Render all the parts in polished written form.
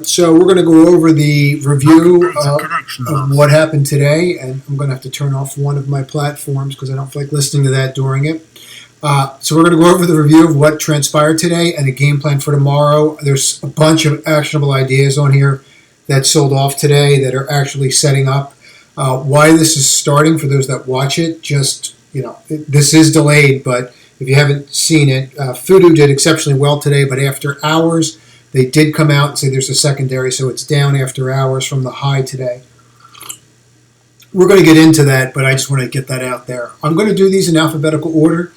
So we're going to go over the review of what happened today, and I'm going to have to turn off one of my platforms because I don't feel like listening to that during it. So we're going to go over the review of what transpired today and a game plan for tomorrow. There's a bunch of actionable ideas on here that sold off today that are actually setting up. Why this is starting, for those that watch it, just, this is delayed, but if you haven't seen it, FUTU did exceptionally well today, but after hours, they did come out and say there's a secondary, so it's down after hours from the high today. We're going to get into that, but I just want to get that out there. I'm going to do these in alphabetical order.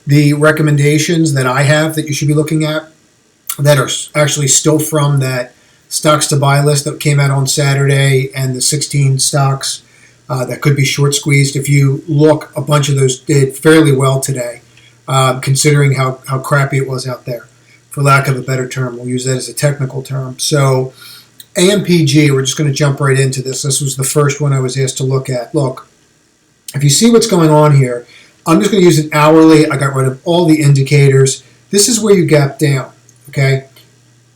The recommendations that I have that you should be looking at that are actually still from that stocks to buy list that came out on Saturday, and the 16 stocks that could be short squeezed. If you look, a bunch of those did fairly well today, considering how crappy it was out there. For lack of a better term, we'll use that as a technical term. So AMPG, we're just going to jump right into this. This was the first one I was asked to look at. Look, if you see what's going on here, I'm just going to use an hourly. I got rid of all the indicators. This is where you gap down, okay?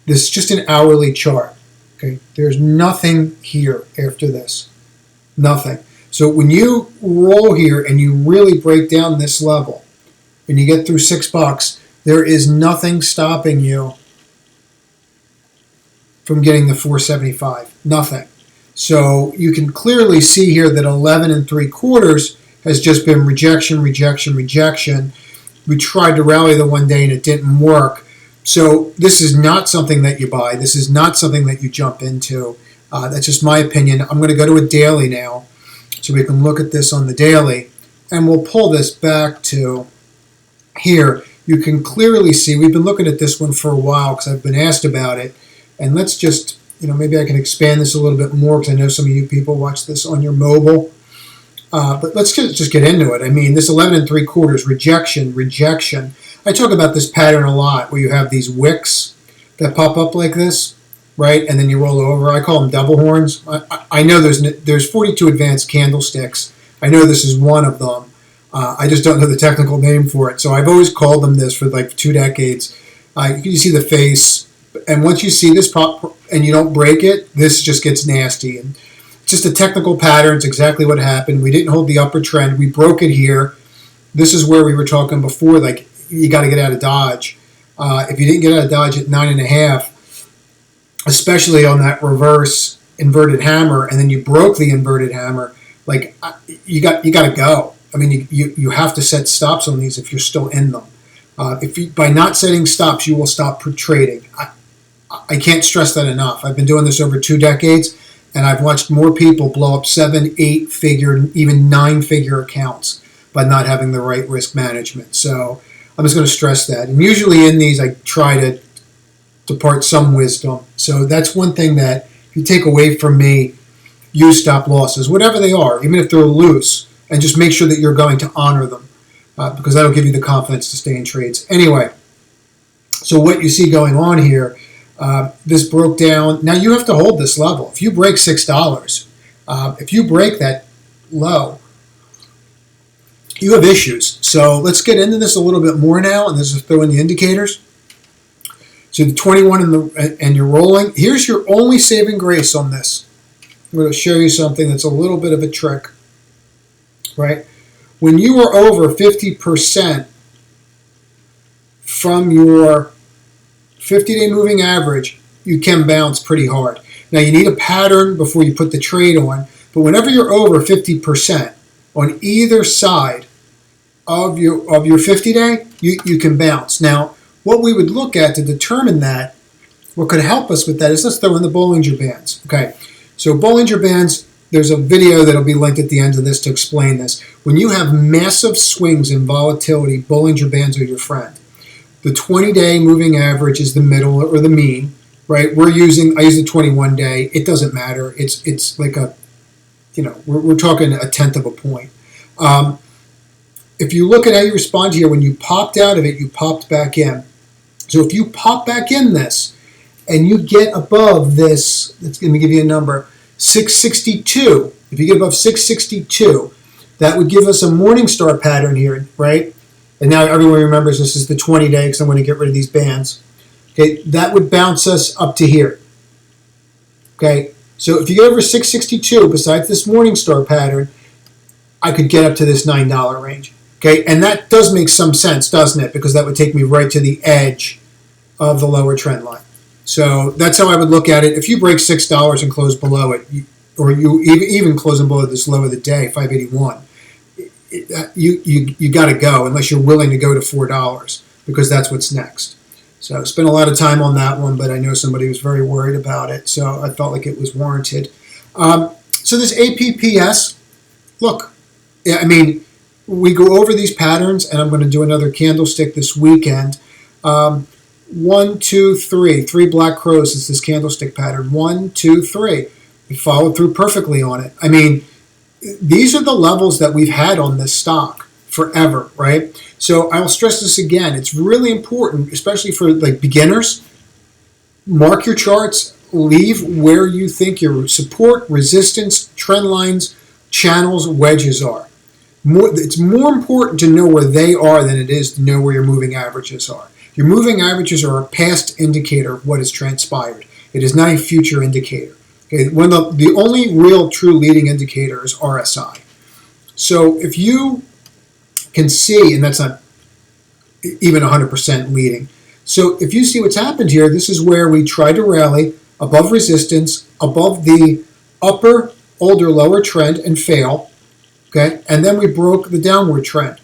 This is just an hourly chart, okay? There's nothing here after this, nothing. So when you roll here and you really break down this level and you get through $6, there is nothing stopping you from getting the 475, nothing. So you can clearly see here that 11 3/4 has just been rejection, rejection, rejection. We tried to rally the one day and it didn't work. So this is not something that you buy. This is not something that you jump into. That's just my opinion. I'm going to go to a daily now so we can look at this on the daily. And we'll pull this back to here. You can clearly see, we've been looking at this one for a while because I've been asked about it. And let's just, maybe I can expand this a little bit more because I know some of you people watch this on your mobile. But let's just get into it. I mean, this 11 3/4, rejection, rejection. I talk about this pattern a lot where you have these wicks that pop up like this, right? And then you roll over. I call them double horns. I know there's 42 advanced candlesticks. I know this is one of them. I just don't know the technical name for it. So I've always called them this for like 2 decades. You see the face, and once you see this pop and you don't break it, this just gets nasty. And just a technical pattern. It's exactly what happened. We didn't hold the upper trend. We broke it here. This is where we were talking before, like you got to get out of Dodge. If you didn't get out of Dodge at 9.5, especially on that reverse inverted hammer, and then you broke the inverted hammer, like you got to go. I mean, you have to set stops on these if you're still in them. By not setting stops, you will stop trading. I can't stress that enough. I've been doing this over 2 decades. And I've watched more people blow up 7, 8-figure, even 9-figure accounts by not having the right risk management. So I'm just going to stress that. And usually in these, I try to depart some wisdom. So that's one thing that if you take away from me, use stop losses, whatever they are, even if they're loose, and just make sure that you're going to honor them because that'll give you the confidence to stay in trades. Anyway, so what you see going on here, this broke down. Now you have to hold this level. If you break $6, if you break that low, you have issues. So let's get into this a little bit more now, and this is throw in the indicators. So the 21 and you're rolling. Here's your only saving grace on this. I'm going to show you something that's a little bit of a trick, right? When you are over 50% from your 50-day moving average, you can bounce pretty hard. Now, you need a pattern before you put the trade on, but whenever you're over 50% on either side of your 50-day, you can bounce. Now, what we would look at to determine that, what could help us with that is let's throw in the Bollinger Bands. Okay, so Bollinger Bands, there's a video that'll be linked at the end of this to explain this. When you have massive swings in volatility, Bollinger Bands are your friend. The 20-day moving average is the middle or the mean, right? I use the 21-day. It doesn't matter. It's like we're talking 1/10 of a point. If you look at how you respond here, when you popped out of it, you popped back in. So if you pop back in this and you get above this, let me give you a number, 662. If you get above 662, that would give us a Morningstar pattern here, right? And now everyone remembers this is the 20-day because I'm going to get rid of these bands. Okay, that would bounce us up to here. Okay, so if you get over 662, besides this Morningstar pattern, I could get up to this $9 range. Okay, and that does make some sense, doesn't it? Because that would take me right to the edge of the lower trend line. So that's how I would look at it. If you break $6 and close below it, or you even closing below this low of the day, 581, you got to go unless you're willing to go to $4, because that's what's next. So I spent a lot of time on that one, but I know somebody was very worried about it, so I felt like it was warranted. So this APPS, look, I mean, we go over these patterns, and I'm going to do another candlestick this weekend. 1, 2, 3. 3 black crows is this candlestick pattern. 1, 2, 3. We followed through perfectly on it. I mean, these are the levels that we've had on this stock forever, right? So I'll stress this again. It's really important, especially for like beginners. Mark your charts. Leave where you think your support, resistance, trend lines, channels, wedges are. It's more important to know where they are than it is to know where your moving averages are. Your moving averages are a past indicator of what has transpired. It is not a future indicator. Okay, the only real true leading indicator is RSI. So if you can see, and that's not even 100% leading. So if you see what's happened here, this is where we tried to rally above resistance, above the upper, older, lower trend and fail. Okay, and then we broke the downward trend.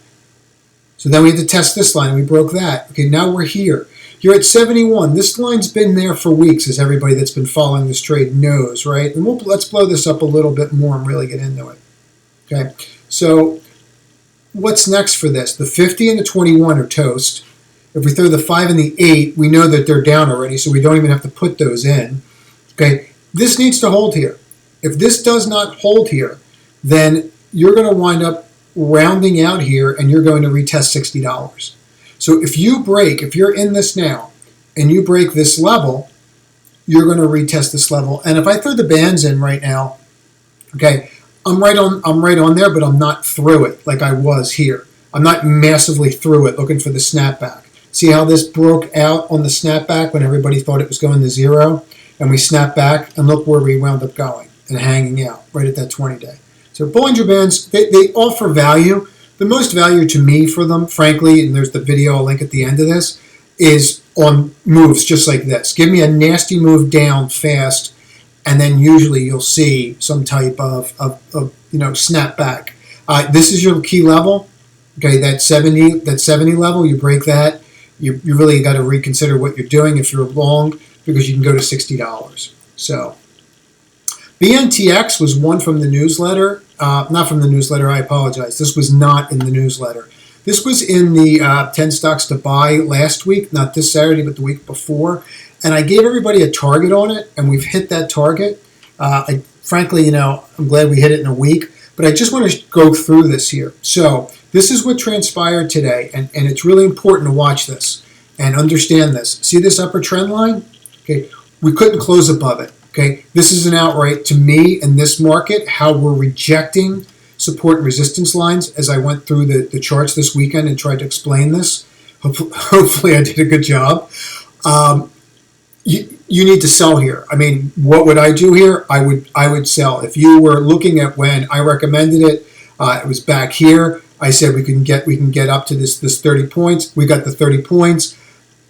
So then we had to test this line, and we broke that. Okay, now we're here. You're at 71. This line's been there for weeks, as everybody that's been following this trade knows, right? And let's blow this up a little bit more and really get into it. Okay, so what's next for this? The 50 and the 21 are toast. If we throw the 5 and the 8, we know that they're down already, so we don't even have to put those in. Okay, this needs to hold here. If this does not hold here, then you're going to wind up rounding out here, and you're going to retest $60. So if you're in this now, and you break this level, you're going to retest this level. And if I throw the bands in right now, okay, I'm right on there, but I'm not through it like I was here. I'm not massively through it looking for the snapback. See how this broke out on the snapback when everybody thought it was going to zero? And we snapped back, and look where we wound up going and hanging out right at that 20-day. So Bollinger Bands, they offer value. The most value to me for them, frankly, and there's the video I'll link at the end of this, is on moves just like this. Give me a nasty move down fast, and then usually you'll see some type of snapback. This is your key level. Okay, that 70 level, you break that, you really got to reconsider what you're doing if you're long, because you can go to $60. So BNTX was one from the newsletter. Not from the newsletter, I apologize. This was not in the newsletter. This was in the 10 stocks to buy last week, not this Saturday, but the week before. And I gave everybody a target on it, and we've hit that target. Frankly, I'm glad we hit it in a week, but I just want to go through this here. So this is what transpired today, and it's really important to watch this and understand this. See this upper trend line? Okay, we couldn't close above it. Okay, this is an outright, to me, in this market, how we're rejecting support and resistance lines as I went through the charts this weekend and tried to explain this. Hopefully I did a good job. You need to sell here. I mean, what would I do here? I would sell. If you were looking at when I recommended it, it was back here. I said we can get up to this 30 points. We got the 30 points.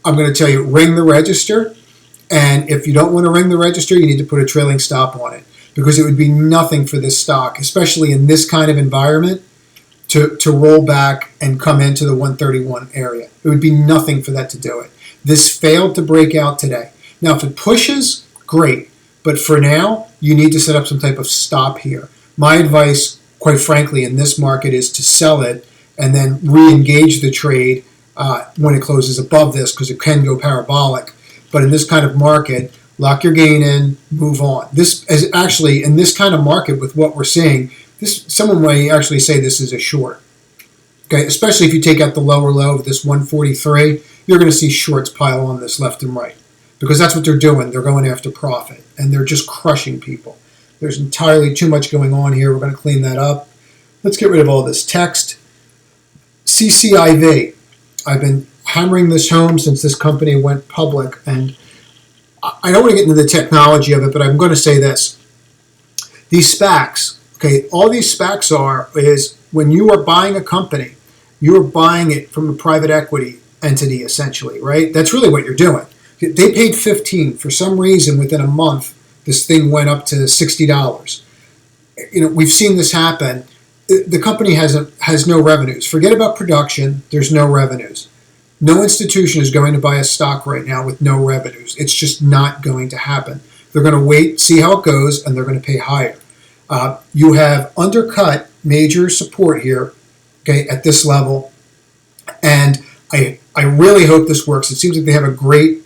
I'm going to tell you, ring the register. And if you don't want to ring the register, you need to put a trailing stop on it, because it would be nothing for this stock, especially in this kind of environment, to roll back and come into the 131 area. It would be nothing for that to do it. This failed to break out today. Now, if it pushes, great. But for now, you need to set up some type of stop here. My advice, quite frankly, in this market is to sell it and then re-engage the trade when it closes above this, because it can go parabolic. But in this kind of market, lock your gain in, move on. This is actually, in this kind of market with what we're seeing, someone may actually say this is a short. Okay, especially if you take out the lower low of this 143, you're going to see shorts pile on this left and right, because that's what they're doing. They're going after profit, and they're just crushing people. There's entirely too much going on here. We're going to clean that up. Let's get rid of all this text. CCIV. I've been hammering this home since this company went public, and I don't want to get into the technology of it, but I'm going to say this. These SPACs, okay, all these SPACs is when you are buying a company, you are buying it from a private equity entity, essentially, right? That's really what you're doing. They paid 15. For some reason, within a month, this thing went up to $60. We've seen this happen. The company has no revenues. Forget about production. There's no revenues. No institution is going to buy a stock right now with no revenues. It's just not going to happen. They're going to wait, see how it goes, and they're going to pay higher. You have undercut major support here, okay, at this level, and I really hope this works. It seems like they have a great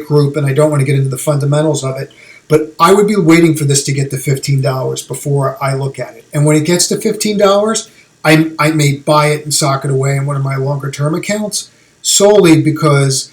group, and I don't want to get into the fundamentals of it, but I would be waiting for this to get to $15 before I look at it. And when it gets to $15, I may buy it and sock it away in one of my longer term accounts, solely because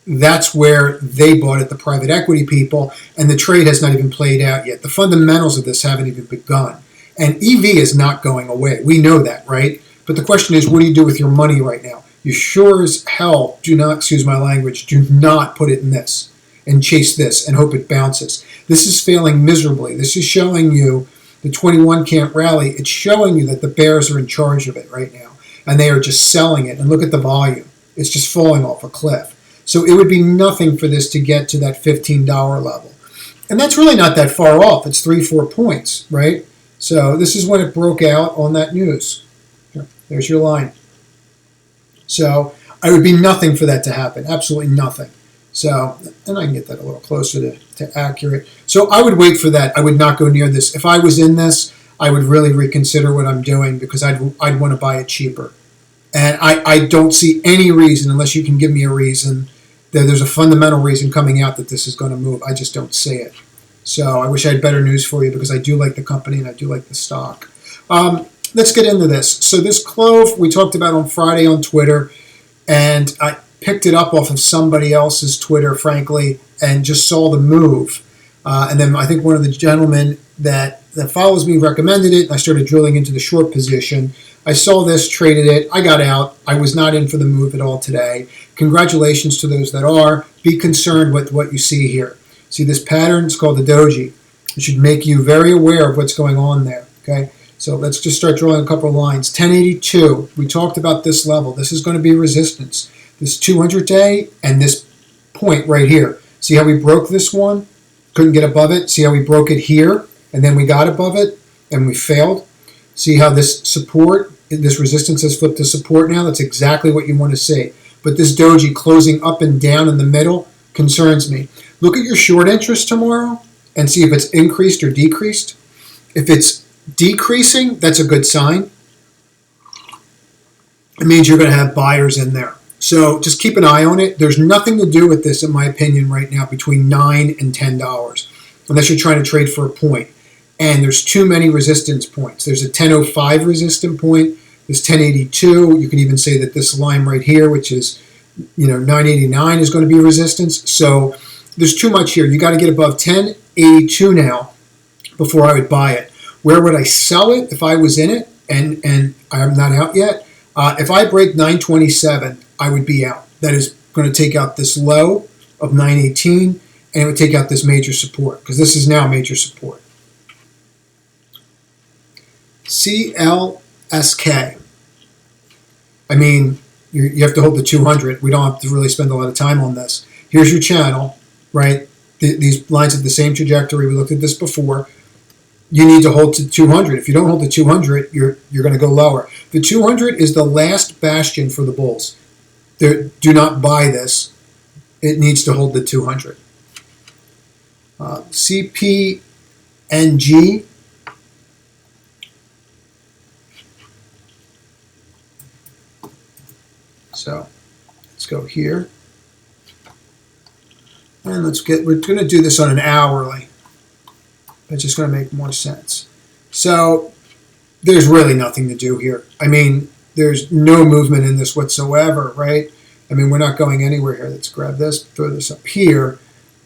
that's where they bought it, the private equity people, and the trade has not even played out yet. The fundamentals of this haven't even begun. And EV is not going away. We know that, right? But the question is, what do you do with your money right now? You sure as hell do not, excuse my language, do not put it in this and chase this and hope it bounces. This is failing miserably. This is showing you the 21 can't rally. It's showing you that the bears are in charge of it right now, and they are just selling it. And look at the volume. It's just falling off a cliff. So it would be nothing for this to get to that $15 level. And that's really not that far off. It's 3-4 points, right? So this is when it broke out on that news. Here, there's your line. So it would be nothing for that to happen. Absolutely nothing. So, and I can get that a little closer to accurate. So I would wait for that. I would not go near this. If I was in this, I would really reconsider what I'm doing, because I'd want to buy it cheaper. And I don't see any reason, unless you can give me a reason, that there's a fundamental reason coming out that this is going to move. I just don't see it. So I wish I had better news for you, because I do like the company and I do like the stock. Let's get into this. So this clove we talked about on Friday on Twitter, and I picked it up off of somebody else's Twitter, frankly, and just saw the move. And then I think one of the gentlemen that follows me recommended it, and I started drilling into the short position. I saw this, traded it, I got out. I was not in for the move at all today. Congratulations to those that are. Be concerned with what you see here. See this pattern? It's called the doji. It should make you very aware of what's going on there. Okay, so let's just start drawing a couple of lines. 1082, we talked about this level. This is going to be resistance. This 200-day and this point right here. See how we broke this one? Couldn't get above it. See how we broke it here, and then we got above it, and we failed? See how this support, this resistance has flipped to support now? That's exactly what you want to see. But this doji closing up and down in the middle concerns me. Look at your short interest tomorrow and see if it's increased or decreased. If it's decreasing, that's a good sign. It means you're going to have buyers in there. So just keep an eye on it. There's nothing to do with this, in my opinion, right now between $9 and $10, unless you're trying to trade for a point. And there's too many resistance points. There's a 1005 resistance point. There's 1082. You can even say that this line right here, which is 989, is going to be resistance. So there's too much here. You got to get above 1082 now before I would buy it. Where would I sell it if I was in it and I'm not out yet? If I break 927, I would be out. That is going to take out this low of 918, and it would take out this major support, because this is now major support. CLSK. I mean, you have to hold the 200. We don't have to really spend a lot of time on this. Here's your channel, right? These lines have the same trajectory. We looked at this before. You need to hold to 200. If you don't hold to 200, you're going to go lower. The 200 is the last bastion for the bulls. Do not buy this. It needs to hold the 200. CPNG. So let's go here. And we're going to do this on an hourly. It's just going to make more sense. So there's really nothing to do here. I mean, there's no movement in this whatsoever, right? I mean, we're not going anywhere here. Let's grab this, throw this up here,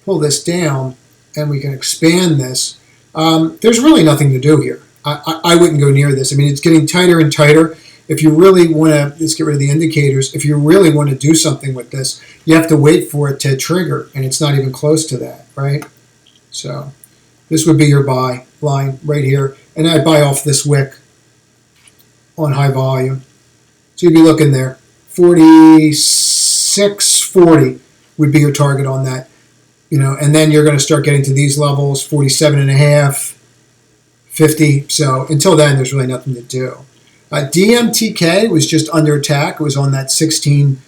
pull this down, and we can expand this. There's really nothing to do here. I wouldn't go near this. I mean, it's getting tighter and tighter. if you really want to, let's get rid of the indicators, if you really want to do something with this, you have to wait for it to trigger, and it's not even close to that, right? So this would be your buy line right here, and I'd buy off this wick on high volume. So you'd be looking there. 46.40 would be your target on that. And then you're going to start getting to these levels, 47.5, 50. So until then, there's really nothing to do. DMTK was just under attack. It was on that 16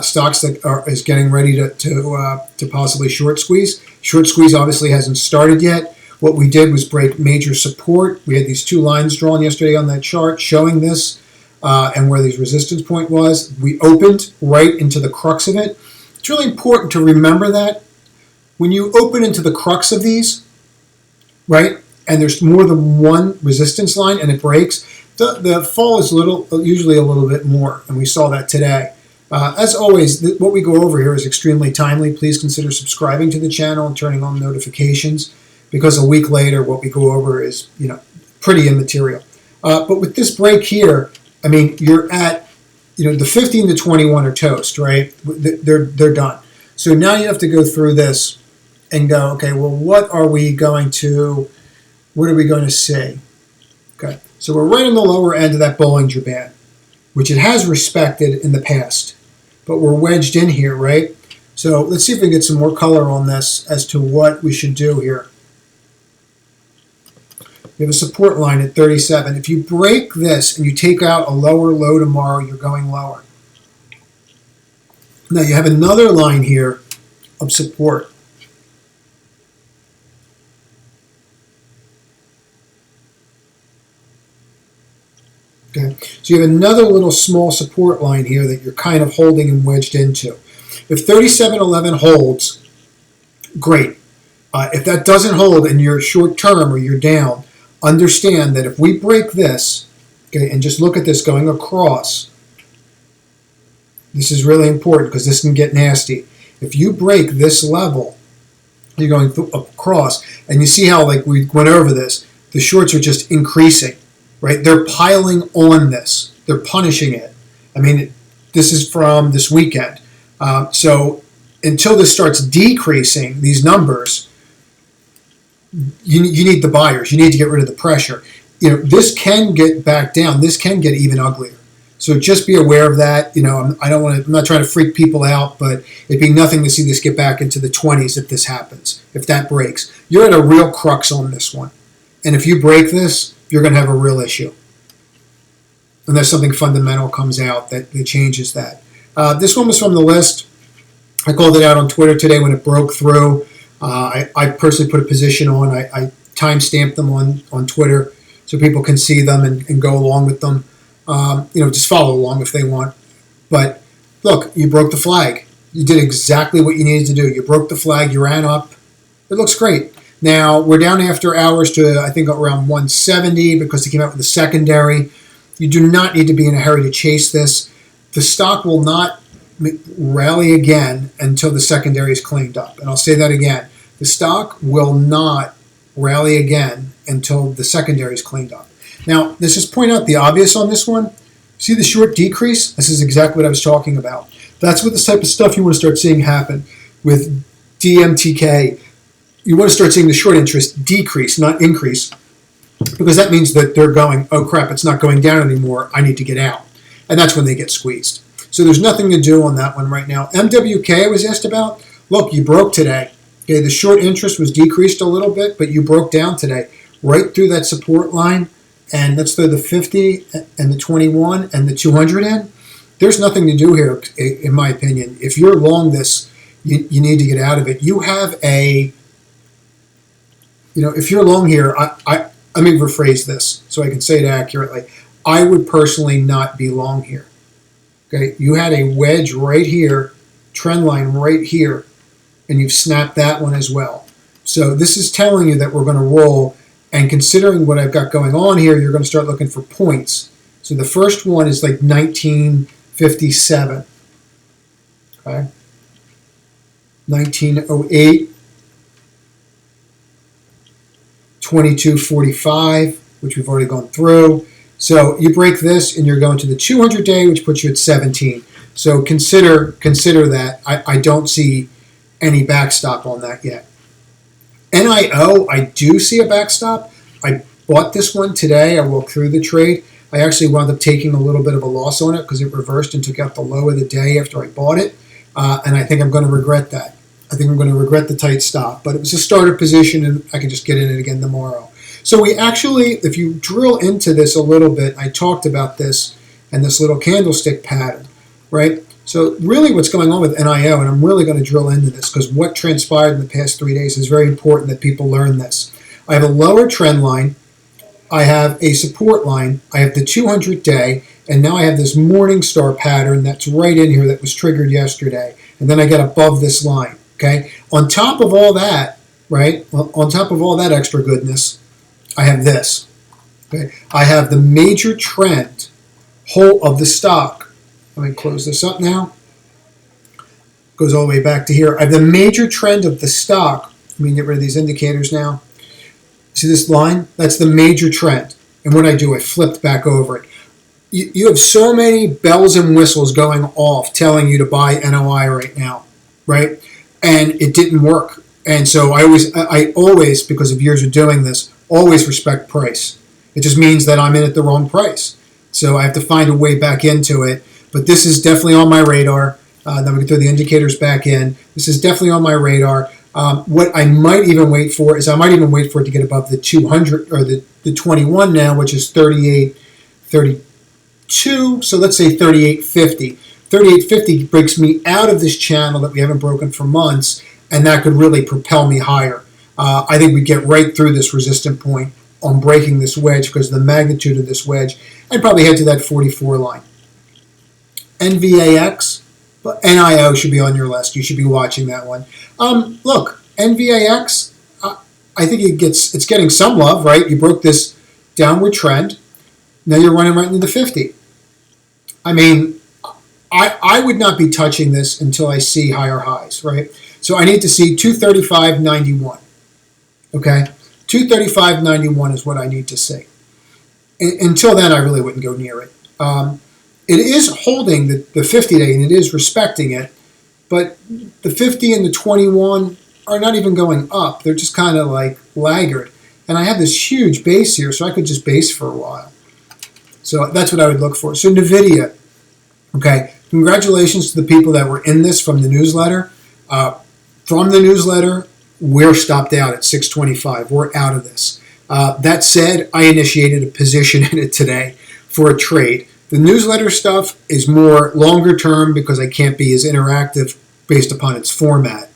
stocks that is getting ready to possibly short squeeze. Short squeeze obviously hasn't started yet. What we did was break major support. We had these two lines drawn yesterday on that chart showing this and where the resistance point was. We opened right into the crux of it. It's really important to remember that when you open into the crux of these, right, and there's more than one resistance line and it breaks, the fall is usually a little bit more, and we saw that today. As always, what we go over here is extremely timely. Please consider subscribing to the channel and turning on notifications, because a week later what we go over is pretty immaterial. But with this break here, I mean, you're at the 15 to 21 are toast, right? They're done. So now you have to go through this and go, okay, well, what are we going to see? Okay, so we're right on the lower end of that Bollinger Band, which it has respected in the past, but we're wedged in here, right? So let's see if we can get some more color on this as to what we should do here. We have a support line at 37. If you break this and you take out a lower low tomorrow, you're going lower. Now you have another line here of support. Okay, so you have another little small support line here that you're kind of holding and wedged into. If 37.11 holds, great. If that doesn't hold and you're short term or you're down, understand that if we break this, okay, and just look at this going across, this is really important because this can get nasty. If you break this level, you're going across, and you see how, like we went over this, the shorts are just increasing, right? They're piling on this. They're punishing it. I mean, this is from this weekend. So until this starts decreasing, these numbers, you need the buyers. You need to get rid of the pressure. This can get back down. This can get even uglier. So just be aware of that. I'm not trying to freak people out, but it'd be nothing to see this get back into the 20s if this happens, if that breaks. You're at a real crux on this one. And if you break this, you're going to have a real issue. Unless something fundamental comes out that changes that. This one was from the list. I called it out on Twitter today when it broke through. I personally put a position on. I time-stamped them on Twitter so people can see them and go along with them. Just follow along if they want. But look, you broke the flag. You did exactly what you needed to do. You broke the flag. You ran up. It looks great. Now, we're down after hours to, I think, around 170 because they came out with a secondary. You do not need to be in a hurry to chase this. The stock will not rally again until the secondary is cleaned up. And I'll say that again. The stock will not rally again until the secondary is cleaned up. Now, let's just point out the obvious on this one. See the short decrease? This is exactly what I was talking about. That's what this type of stuff you want to start seeing happen with DMTK. You want to start seeing the short interest decrease, not increase, because that means that they're going, oh crap, it's not going down anymore, I need to get out. And that's when they get squeezed. So there's nothing to do on that one right now. MWK I was asked about. Look, you broke today. Okay, the short interest was decreased a little bit, but you broke down today, right through that support line, and let's throw the 50 and the 21 and the 200 in. There's nothing to do here, in my opinion. If you're long this, you need to get out of it. You have a, if you're long here, let me rephrase this so I can say it accurately. I would personally not be long here. Okay, you had a wedge right here, trend line right here, and you've snapped that one as well. So this is telling you that we're going to roll, and considering what I've got going on here, you're going to start looking for points. So the first one is like 1957. Okay, 1908, 2245, which we've already gone through. So you break this and you're going to the 200-day, which puts you at 17. So consider that. I don't see any backstop on that yet. NIO, I do see a backstop. I bought this one today. I walked through the trade. I actually wound up taking a little bit of a loss on it because it reversed and took out the low of the day after I bought it. And I think I'm going to regret that. I think I'm going to regret the tight stop. But it was a starter position, and I can just get in it again tomorrow. So we actually, if you drill into this a little bit, I talked about this and this little candlestick pattern, right? So really what's going on with NIO, and I'm really going to drill into this because what transpired in the past 3 days is very important that people learn this. I have a lower trend line. I have a support line. I have the 200-day, and now I have this morning star pattern that's right in here that was triggered yesterday. And then I get above this line, okay? On top of all that, right, on top of all that extra goodness, I have this, okay? I have the major trend whole of the stock. Let me close this up now. Goes all the way back to here. I have the major trend of the stock. Let me get rid of these indicators now. See this line? That's the major trend. And what I do, I flipped back over it. You have so many bells and whistles going off telling you to buy NOI right now, right? And it didn't work. And so I always, because of years of doing this, always respect price. It just means that I'm in at the wrong price. So I have to find a way back into it. But this is definitely on my radar. Then we can throw the indicators back in. This is definitely on my radar. What I might even wait for is I might even wait for it to get above the 200 or the 21 now, which is 38.32. So let's say 38.50. 38.50 breaks me out of this channel that we haven't broken for months, and that could really propel me higher. I think we get right through this resistant point on breaking this wedge because of the magnitude of this wedge. I'd probably head to that 44 line. NVAX, but NIO should be on your list. You should be watching that one. Look, NVAX, I think it's getting some love, right? You broke this downward trend. Now you're running right into the 50. I mean, I would not be touching this until I see higher highs, right? So I need to see 235.91. Okay, 235.91 is what I need to see. Until then, I really wouldn't go near it. It is holding the 50-day, and it is respecting it, but the 50 and the 21 are not even going up. They're just kind of like laggard. And I have this huge base here, so I could just base for a while. So that's what I would look for. So NVIDIA, okay, congratulations to the people that were in this from the newsletter. From the newsletter, we're stopped out at 625. We're out of this. That said, I initiated a position in it today for a trade. The newsletter stuff is more longer term because I can't be as interactive based upon its format.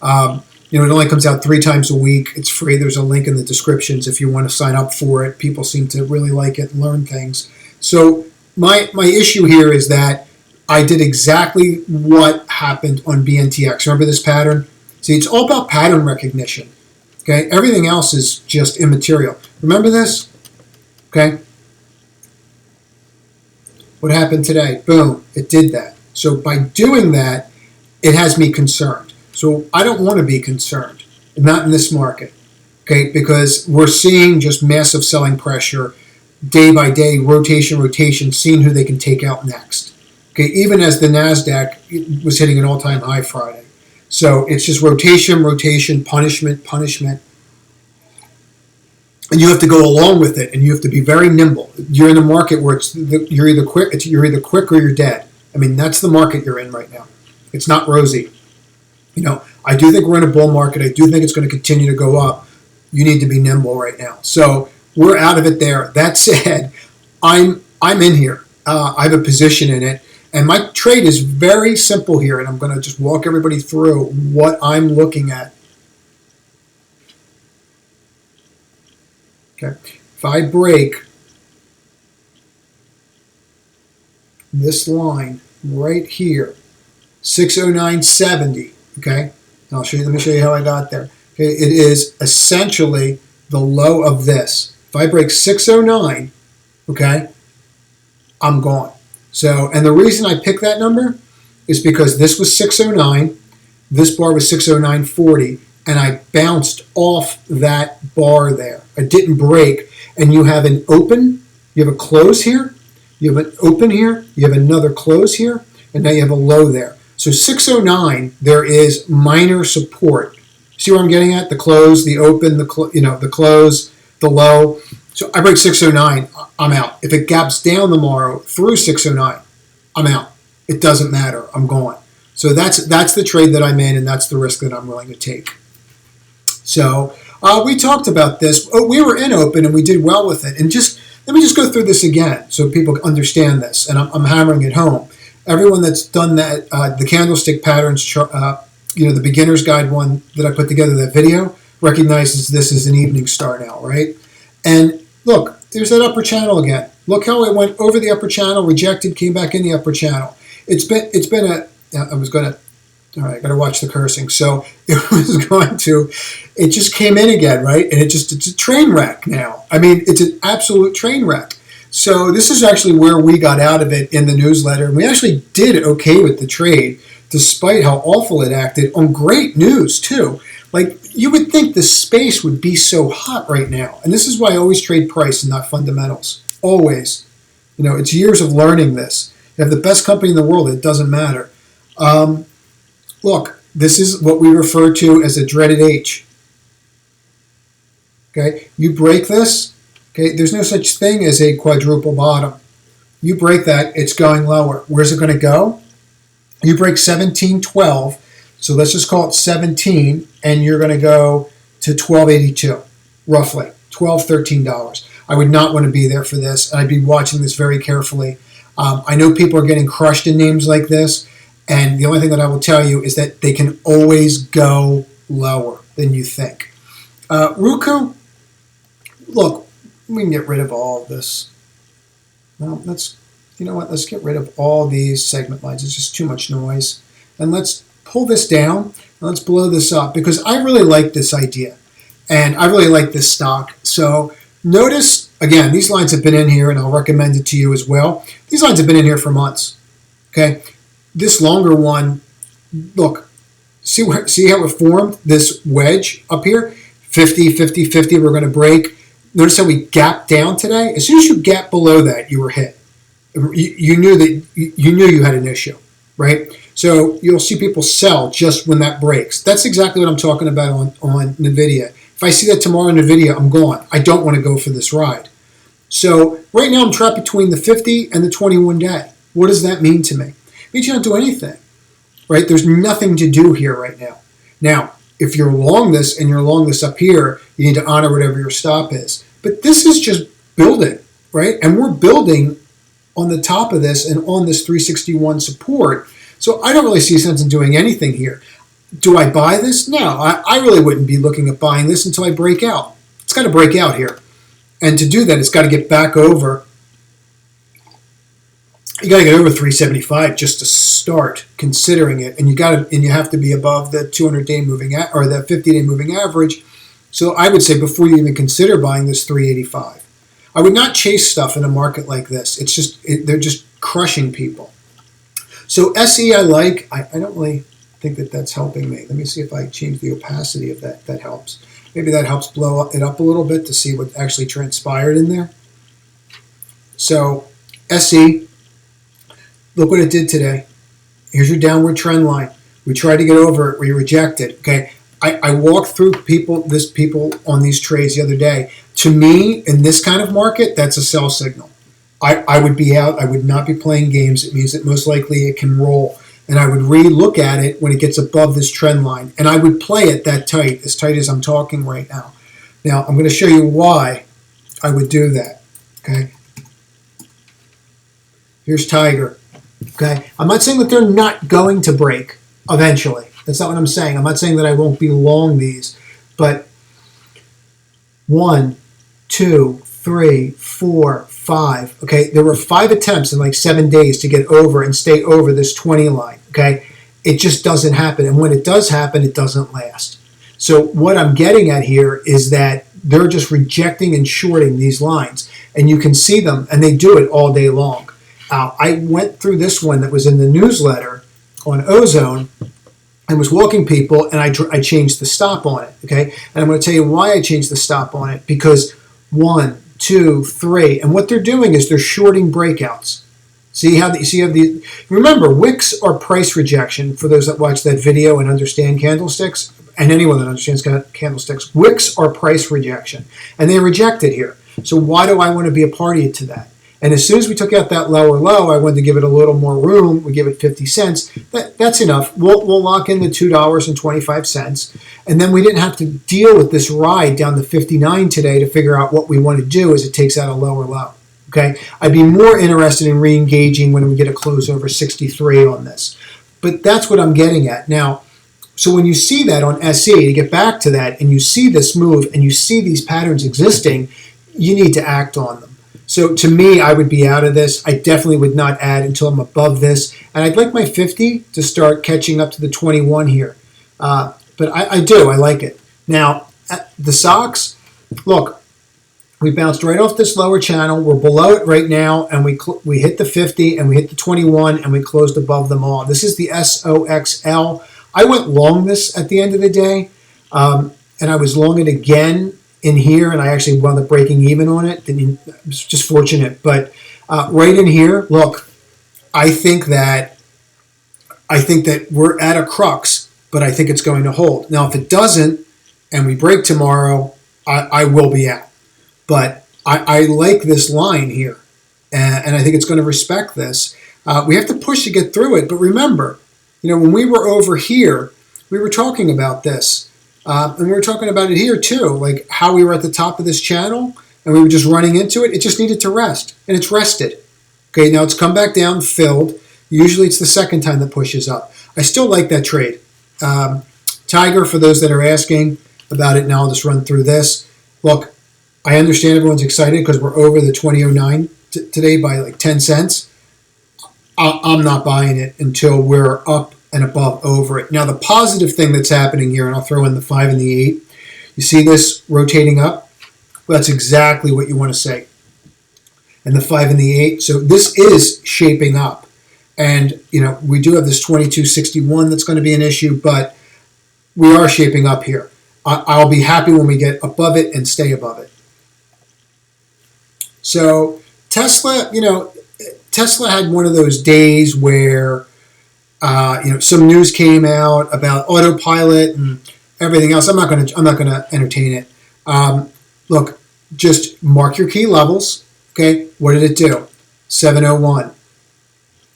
It only comes out 3 times a week. It's free. There's a link in the descriptions if you want to sign up for it. People seem to really like it and learn things. So my issue here is that I did exactly what happened on BNTX. Remember this pattern? See, it's all about pattern recognition. Okay, everything else is just immaterial. Remember this? Okay. What happened today? Boom, it did that. So by doing that, it has me concerned. So I don't want to be concerned, not in this market, okay? Because we're seeing just massive selling pressure day by day, rotation, seeing who they can take out next. Okay, even as the NASDAQ was hitting an all-time high Friday. So it's just rotation, punishment. And you have to go along with it, and you have to be very nimble. You're in a market where you're either quick or you're dead. I mean, that's the market you're in right now. It's not rosy. I do think we're in a bull market. I do think it's going to continue to go up. You need to be nimble right now. So we're out of it there. That said, I'm in here. I have a position in it, and my trade is very simple here, and I'm going to just walk everybody through what I'm looking at. Okay, if I break this line right here, 609.70, okay, and let me show you how I got there. Okay, it is essentially the low of this. If I break 609, okay, I'm gone. So, and the reason I picked that number is because this was 609, this bar was 609.40, and I bounced off that bar there. I didn't break, and you have an open You have a close here, you have an open here, you have another close here, and now you have a low there. So 609, there is minor support. See where I'm getting at? The close, the open, the close, the low. So I break 609, I'm out. If it gaps down tomorrow through 609, I'm out. It doesn't matter. I'm going. So that's the trade that I'm in, and that's the risk that I'm willing to take. So we talked about this. We were in open, and we did well with it. And let me just go through this again so people understand this, and I'm hammering it home. Everyone that's done that, the candlestick patterns, the beginner's guide one that I put together, that video, recognizes this as an evening star now, right? And look, there's that upper channel again. Look how it went over the upper channel, rejected, came back in the upper channel. It's been a, I was going to, all right, I got to watch the cursing. So it just came in again, right? And it's a train wreck now. I mean, it's an absolute train wreck. So this is actually where we got out of it in the newsletter. And we actually did okay with the trade, despite how awful it acted, on great news too. Like, you would think the space would be so hot right now. And this is why I always trade price and not fundamentals. Always. It's years of learning this. You have the best company in the world, it doesn't matter. Look, this is what we refer to as a dreaded H. Okay, you break this, okay, there's no such thing as a quadruple bottom. You break that, it's going lower. Where's it going to go? You break 1712, so let's just call it 17, and you're going to go to 1282, roughly, $12, $13. I would not want to be there for this, and I'd be watching this very carefully. I know people are getting crushed in names like this, and the only thing that I will tell you is that they can always go lower than you think. Roku, look, we can get rid of all of this. Well, you know what? Let's get rid of all these segment lines. It's just too much noise. And let's pull this down, and let's blow this up, because I really like this idea, and I really like this stock. So notice, again, these lines have been in here, and I'll recommend it to you as well. These lines have been in here for months, okay? This longer one, look, see how it formed, this wedge up here? 50, 50, 50, we're going to break. Notice how we gapped down today? As soon as you gap below that, you were hit. You knew you had an issue, right? So you'll see people sell just when that breaks. That's exactly what I'm talking about on NVIDIA. If I see that tomorrow in NVIDIA, I'm gone. I don't want to go for this ride. So right now I'm trapped between the 50 and the 21 day. What does that mean to me? It means you don't do anything, right? There's nothing to do here right now. Now, if you're long this and you're long this up here, you need to honor whatever your stop is. But this is just building, right? And we're building on the top of this and on this 361 support. So I don't really see sense in doing anything here. Do I buy this? No, I really wouldn't be looking at buying this until I break out. It's got to break out here. And to do that, it's got to get back over. You got to get over 375 just to start considering it, and you have to be above the 200-day moving or the 50-day moving average. So I would say before you even consider buying this 385, I would not chase stuff in a market like this. It's just they're just crushing people. So SE I like. I don't really think that that's helping me. Let me see if I change the opacity of that. That helps. Maybe that helps blow it up a little bit to see what actually transpired in there. So SE. Look what it did today. Here's your downward trend line. We tried to get over it. We rejected. Okay. I walked through people on these trades the other day. To me, in this kind of market, that's a sell signal. I would be out. I would not be playing games. It means that most likely it can roll. And I would re-look at it when it gets above this trend line. And I would play it that tight as I'm talking right now. Now, I'm going to show you why I would do that. Okay. Here's TIGR. Okay, I'm not saying that they're not going to break eventually. That's not what I'm saying. I'm not saying that I won't be long these, but 1, 2, 3, 4, 5. Okay, there were 5 attempts in like 7 days to get over and stay over this 20 line. Okay, it just doesn't happen, and when it does happen, it doesn't last. So what I'm getting at here is that they're just rejecting and shorting these lines, and you can see them, and they do it all day long. I went through this one that was in the newsletter on Ozone and was walking people, and I changed the stop on it, okay? And I'm going to tell you why I changed the stop on it, because 1, 2, 3. And what they're doing is they're shorting breakouts. Remember, wicks are price rejection for those that watch that video and understand candlesticks, and anyone that understands candlesticks. Wicks are price rejection, and they rejected here. So why do I want to be a party to that? And as soon as we took out that lower low, I wanted to give it a little more room. We give it 50 cents. That's enough. We'll lock in the $2.25. And then we didn't have to deal with this ride down to 59 today to figure out what we want to do as it takes out a lower low. Okay, I'd be more interested in re-engaging when we get a close over 63 on this. But that's what I'm getting at. Now, so when you see that on SE, to get back to that, and you see this move and you see these patterns existing, you need to act on them. So to me, I would be out of this. I definitely would not add until I'm above this. And I'd like my 50 to start catching up to the 21 here. But I do. I like it. Now, the SOX, look, we bounced right off this lower channel. We're below it right now, and we hit the 50, and we hit the 21, and we closed above them all. This is the SOXL. I went long this at the end of the day, and I was long it again in here, and I actually wound up breaking even on it. It was just fortunate. But right in here, look, I think that we're at a crux, but I think it's going to hold. Now, if it doesn't, and we break tomorrow, I will be out. But I like this line here, and I think it's going to respect this. We have to push to get through it. But remember, when we were over here, we were talking about this. And we were talking about it here too, like how we were at the top of this channel, and we were just running into it. It just needed to rest, and it's rested. Okay, now it's come back down, filled. Usually it's the second time that pushes up. I still like that trade. TIGR, for those that are asking about it, now I'll just run through this. Look, I understand everyone's excited because we're over the 2009 today by like 10 cents. I'm not buying it until we're up and above over it. Now, the positive thing that's happening here, and I'll throw in the 5 and the 8, you see this rotating up? Well, that's exactly what you want to say. And the 5 and the 8. So this is shaping up. And, we do have this 2261 that's going to be an issue, but we are shaping up here. I'll be happy when we get above it and stay above it. So Tesla, Tesla had one of those days where, some news came out about autopilot and everything else. I'm not going to entertain it. Look, just mark your key levels. Okay, what did it do? 701.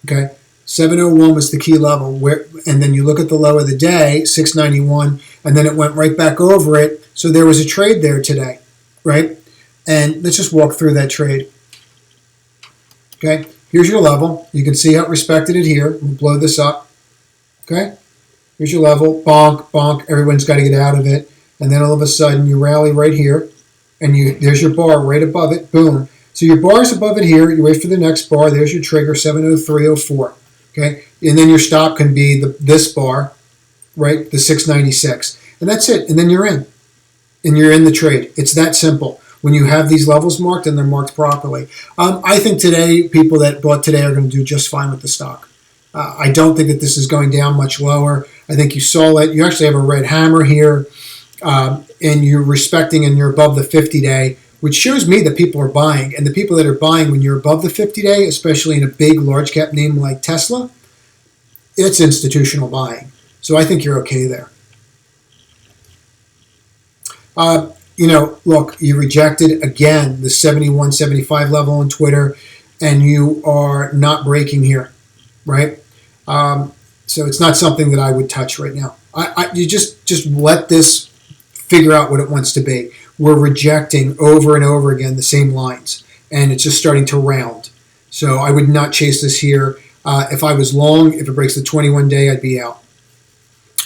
Okay, 701 was the key level. And then you look at the low of the day, 691, and then it went right back over it. So there was a trade there today, right? And let's just walk through that trade. Okay, here's your level. You can see how it respected it here. We'll blow this up. Okay, here's your level. Bonk, bonk. Everyone's got to get out of it. And then all of a sudden you rally right here, and there's your bar right above it. Boom. So your bar is above it here. You wait for the next bar. There's your trigger, 703.04. Okay, and then your stop can be this bar, right? The 696, and that's it. And then you're in, and you're in the trade. It's that simple. When you have these levels marked and they're marked properly. I think today, people that bought today are going to do just fine with the stock. I don't think that this is going down much lower. I think you saw it. You actually have a red hammer here, and you're respecting and you're above the 50-day, which shows me that people are buying. And the people that are buying when you're above the 50-day, especially in a big large cap name like Tesla, it's institutional buying. So I think you're okay there. Look, you rejected, again, the 71, 75 level on Twitter, and you are not breaking here, right? So it's not something that I would touch right now. You just let this figure out what it wants to be. We're rejecting over and over again the same lines, and it's just starting to round. So I would not chase this here. If I was long, if it breaks the 21-day, I'd be out.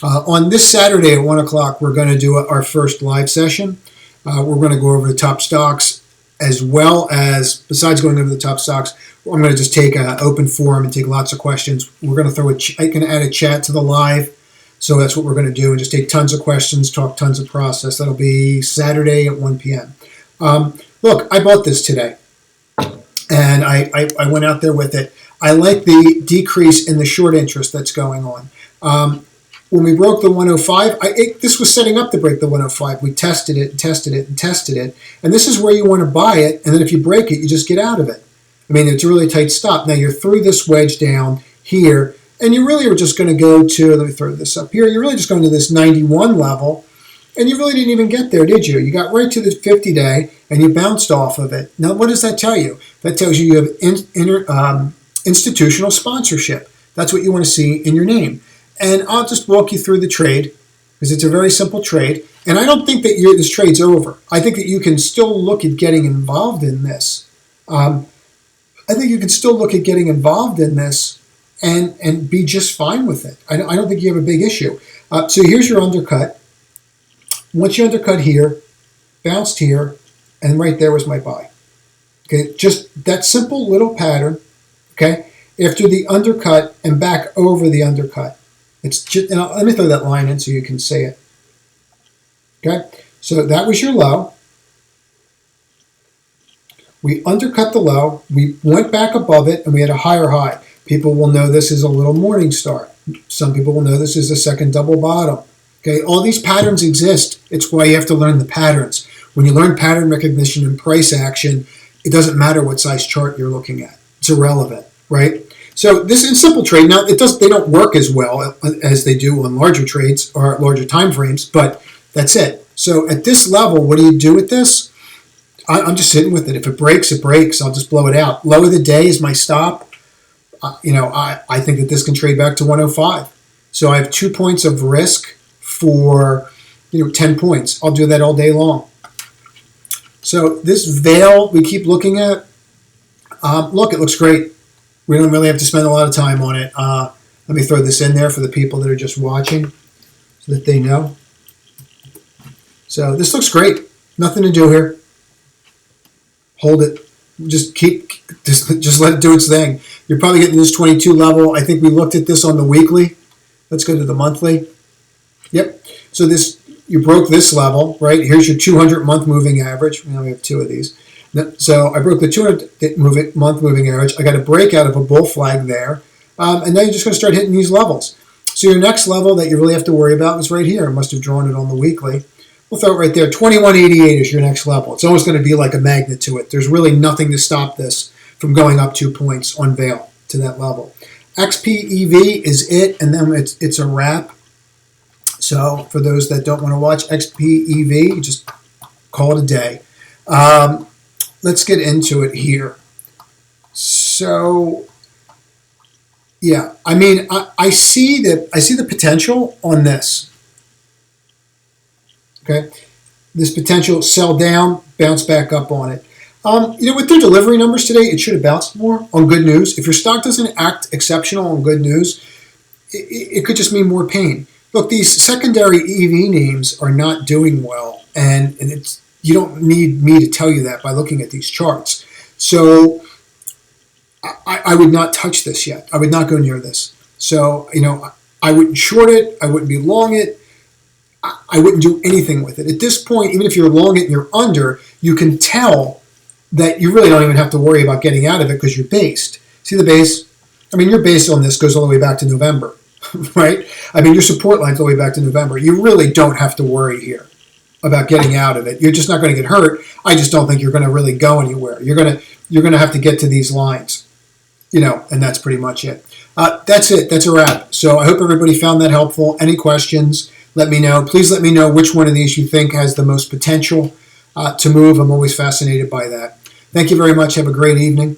On this Saturday at 1 o'clock, we're going to do our first live session. We're going to go over the top stocks, as well as, besides going over the top stocks, I'm going to just take an open forum and take lots of questions. We're going to add a chat to the live, so that's what we're going to do, and just take tons of questions, talk tons of process. That'll be Saturday at 1 p.m. Look, I bought this today, and I went out there with it. I like the decrease in the short interest that's going on. when we broke the 105, this was setting up to break the 105. We tested it and tested it and tested it. And this is where you want to buy it. And then if you break it, you just get out of it. I mean, it's a really tight stop. Now you're through this wedge down here. And you really are just going to go to, let me throw this up here. You're really just going to this 91 level. And you really didn't even get there, did you? You got right to the 50-day and you bounced off of it. Now, what does that tell you? That tells you you have institutional sponsorship. That's what you want to see in your name. And I'll just walk you through the trade because it's a very simple trade. And I don't think that this trade's over. I think that you can still look at getting involved in this. I think you can still look at getting involved in this and be just fine with it. I don't think you have a big issue. So here's your undercut. Once you undercut here, bounced here, and right there was my buy. Okay, just that simple little pattern. Okay, after the undercut and back over the undercut. It's just, let me throw that line in so you can see it. Okay, so that was your low. We undercut the low. We went back above it, and we had a higher high. People will know this is a little morning star. Some people will know this is a second double bottom. Okay, all these patterns exist. It's why you have to learn the patterns. When you learn pattern recognition and price action, it doesn't matter what size chart you're looking at. It's irrelevant, right? So this is simple trade. Now they don't work as well as they do on larger trades or larger time frames, but that's it. So at this level, what do you do with this? I'm just sitting with it. If it breaks, it breaks. I'll just blow it out. Low of the day is my stop. I think that this can trade back to 105. So I have 2 points of risk for 10 points. I'll do that all day long. So this veil we keep looking at, look, it looks great. We don't really have to spend a lot of time on it. Let me throw this in there for the people that are just watching so that they know. So this looks great. Nothing to do here. Hold it. Just let it do its thing. You're probably getting this 22 level. I think we looked at this on the weekly. Let's go to the monthly. Yep. So you broke this level, right? Here's your 200-month moving average. Now we have two of these. So I broke the 200-month moving average. I got a break out of a bull flag there. And now you're just going to start hitting these levels. So your next level that you really have to worry about is right here. I must have drawn it on the weekly. We'll throw it right there. 2188 is your next level. It's almost going to be like a magnet to it. There's really nothing to stop this from going up 2 points on veil to that level. XPEV is it, and then it's a wrap. So for those that don't want to watch XPEV, just call it a day. Let's get into it here. So, yeah, I mean, I see the potential on this. Okay, this potential sell down, bounce back up on it. With their delivery numbers today, it should have bounced more on good news. If your stock doesn't act exceptional on good news, it could just mean more pain. Look, these secondary EV names are not doing well, and you don't need me to tell you that by looking at these charts. So I would not touch this yet. I would not go near this. So, I wouldn't short it. I wouldn't be long it. I wouldn't do anything with it. At this point, even if you're long it and you're under, you can tell that you really don't even have to worry about getting out of it because you're based. See the base? I mean, your base on this goes all the way back to November, right? I mean, your support line's all the way back to November. You really don't have to worry here about getting out of it. You're just not going to get hurt. I just don't think you're going to really go anywhere. You're going to have to get to these lines, and that's pretty much it. That's it. That's a wrap. So I hope everybody found that helpful. Any questions? Let me know. Please let me know which one of these you think has the most potential to move. I'm always fascinated by that. Thank you very much. Have a great evening.